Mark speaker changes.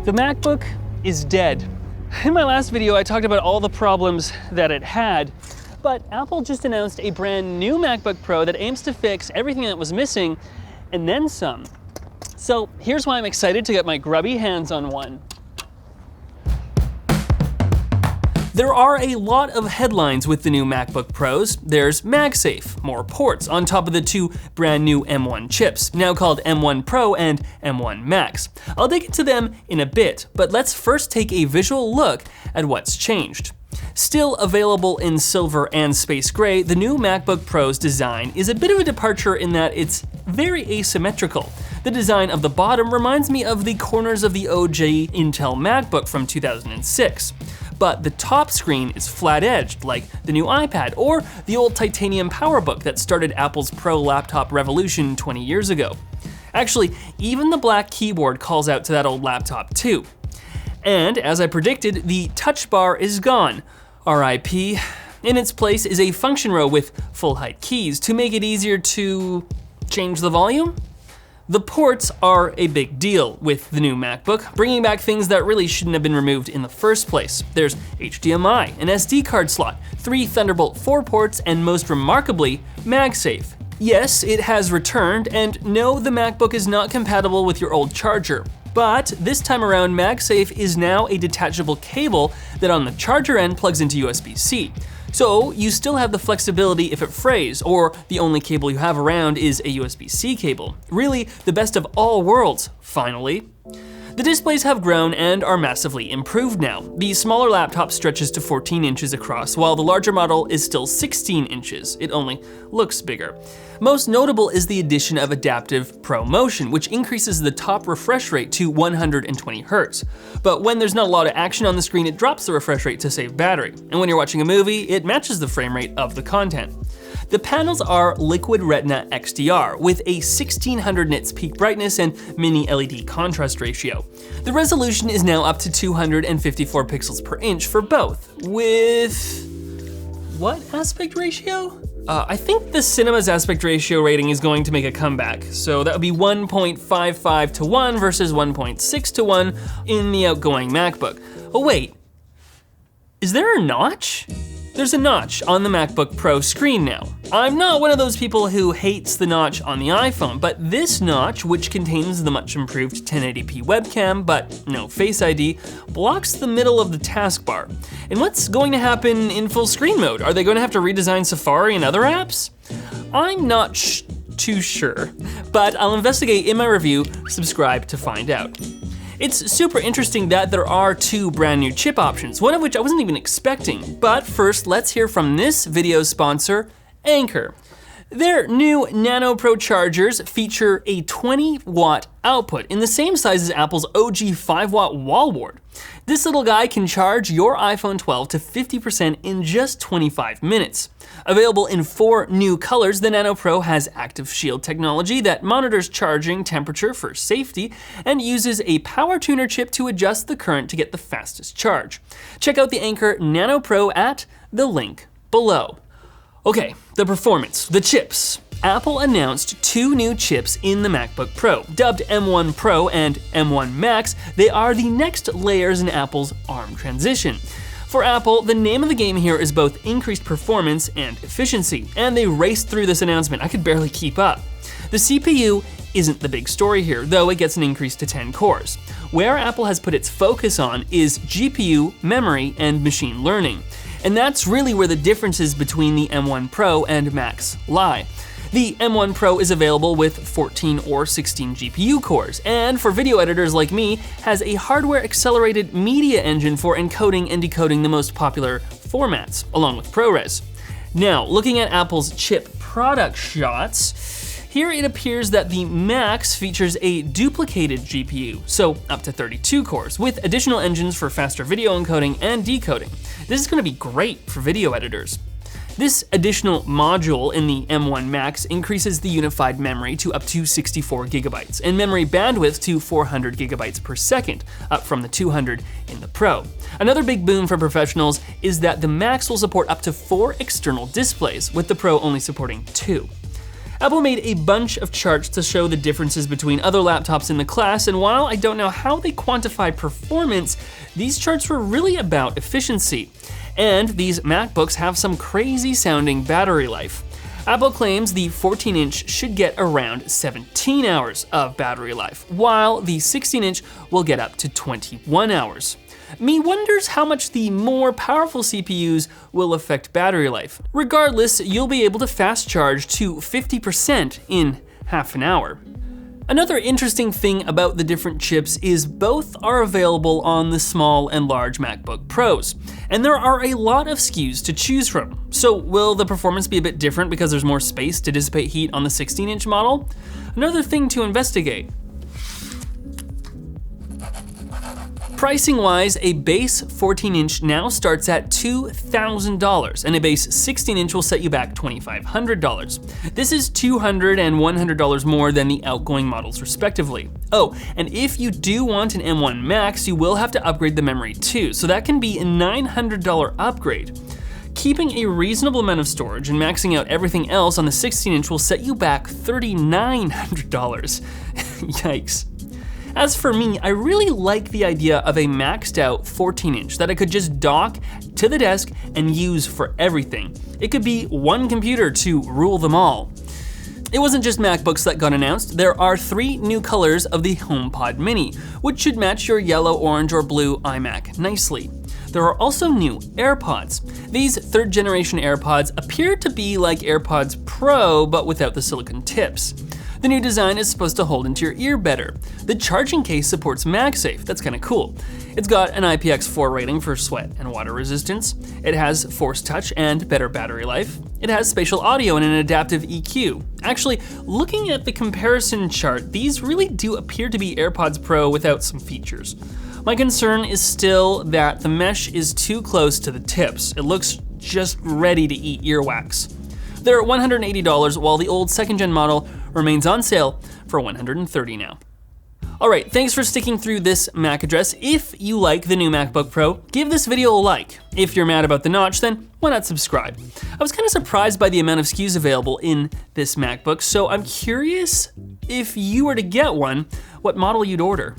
Speaker 1: The MacBook is dead. In my last video, I talked about all the problems that it had, but Apple just announced a brand new MacBook Pro that aims to fix everything that was missing and then some. So here's why I'm excited to get my grubby hands on one. There are a lot of headlines with the new MacBook Pros. There's MagSafe, more ports on top of the two brand new M1 chips, now called M1 Pro and M1 Max. I'll dig into them in a bit, but let's first take a visual look at what's changed. Still available in silver and space gray, the new MacBook Pro's design is a bit of a departure in that it's very asymmetrical. The design of the bottom reminds me of the corners of the OG Intel MacBook from 2006. But the top screen is flat-edged, like the new iPad or the old titanium PowerBook that started Apple's Pro laptop revolution 20 years ago. Actually, even the black keyboard calls out to that old laptop too. And as I predicted, the touch bar is gone. RIP. In its place is a function row with full-height keys to make it easier to change the volume? The ports are a big deal with the new MacBook, bringing back things that really shouldn't have been removed in the first place. There's HDMI, an SD card slot, 3 Thunderbolt 4 ports, and most remarkably, MagSafe. Yes, it has returned, and no, the MacBook is not compatible with your old charger. But this time around, MagSafe is now a detachable cable that on the charger end plugs into USB-C. So you still have the flexibility if it frays, or the only cable you have around is a USB-C cable. Really, the best of all worlds, finally. The displays have grown and are massively improved now. The smaller laptop stretches to 14 inches across, while the larger model is still 16 inches. It only looks bigger. Most notable is the addition of adaptive ProMotion, which increases the top refresh rate to 120 Hz. But when there's not a lot of action on the screen, it drops the refresh rate to save battery. And when you're watching a movie, it matches the frame rate of the content. The panels are Liquid Retina XDR with a 1600 nits peak brightness and mini LED contrast ratio. The resolution is now up to 254 pixels per inch for both, with what aspect ratio? I think the Cinema's aspect ratio rating is going to make a comeback, so that would be 1.55 to 1 versus 1.6 to 1 in the outgoing MacBook. Oh wait, is there a notch? There's a notch on the MacBook Pro screen now. I'm not one of those people who hates the notch on the iPhone, but this notch, which contains the much improved 1080p webcam, but no Face ID, blocks the middle of the taskbar. And what's going to happen in full screen mode? Are they going to have to redesign Safari and other apps? I'm not too sure, but I'll investigate in my review. Subscribe to find out. It's super interesting that there are 2 brand new chip options, one of which I wasn't even expecting. But first, let's hear from this video's sponsor, Anker. Their new Nano Pro chargers feature a 20-watt output in the same size as Apple's OG 5-watt wall wart. This little guy can charge your iPhone 12 to 50% in just 25 minutes. Available in 4 new colors, the Nano Pro has Active Shield technology that monitors charging temperature for safety and uses a power tuner chip to adjust the current to get the fastest charge. Check out the Anker Nano Pro at the link below. Okay, the performance, the chips. Apple announced 2 new chips in the MacBook Pro. Dubbed M1 Pro and M1 Max, they are the next layers in Apple's ARM transition. For Apple, the name of the game here is both increased performance and efficiency, and they raced through this announcement. I could barely keep up. The CPU isn't the big story here, though it gets an increase to 10 cores. Where Apple has put its focus on is GPU, memory, and machine learning. And that's really where the differences between the M1 Pro and Max lie. The M1 Pro is available with 14 or 16 GPU cores, and for video editors like me, has a hardware-accelerated media engine for encoding and decoding the most popular formats, along with ProRes. Now, looking at Apple's chip product shots, here it appears that the Max features a duplicated GPU, so up to 32 cores, with additional engines for faster video encoding and decoding. This is going to be great for video editors. This additional module in the M1 Max increases the unified memory to up to 64 gigabytes and memory bandwidth to 400 gigabytes per second, up from the 200 in the Pro. Another big boon for professionals is that the Max will support up to 4 external displays, with the Pro only supporting 2. Apple made a bunch of charts to show the differences between other laptops in the class, and while I don't know how they quantify performance, these charts were really about efficiency. And these MacBooks have some crazy sounding battery life. Apple claims the 14-inch should get around 17 hours of battery life, while the 16-inch will get up to 21 hours. Me wonders how much the more powerful CPUs will affect battery life. Regardless, you'll be able to fast charge to 50% in half an hour. Another interesting thing about the different chips is both are available on the small and large MacBook Pros, and there are a lot of SKUs to choose from. So will the performance be a bit different because there's more space to dissipate heat on the 16-inch model? Another thing to investigate. Pricing-wise, a base 14-inch now starts at $2,000, and a base 16-inch will set you back $2,500. This is $200 and $100 more than the outgoing models respectively. Oh, and if you do want an M1 Max, you will have to upgrade the memory too, so that can be a $900 upgrade. Keeping a reasonable amount of storage and maxing out everything else on the 16-inch will set you back $3,900. Yikes. As for me, I really like the idea of a maxed out 14-inch that I could just dock to the desk and use for everything. It could be one computer to rule them all. It wasn't just MacBooks that got announced. There are 3 new colors of the HomePod Mini, which should match your yellow, orange, or blue iMac nicely. There are also new AirPods. These 3rd generation AirPods appear to be like AirPods Pro, but without the silicone tips. The new design is supposed to hold into your ear better. The charging case supports MagSafe, that's kinda cool. It's got an IPX4 rating for sweat and water resistance. It has Force Touch and better battery life. It has spatial audio and an adaptive EQ. Actually, looking at the comparison chart, these really do appear to be AirPods Pro without some features. My concern is still that the mesh is too close to the tips. It looks just ready to eat earwax. They're $180, while the old 2nd gen model remains on sale for $130 now. All right, thanks for sticking through this Mac address. If you like the new MacBook Pro, give this video a like. If you're mad about the notch, then why not subscribe? I was kind of surprised by the amount of SKUs available in this MacBook, so I'm curious if you were to get one, what model you'd order.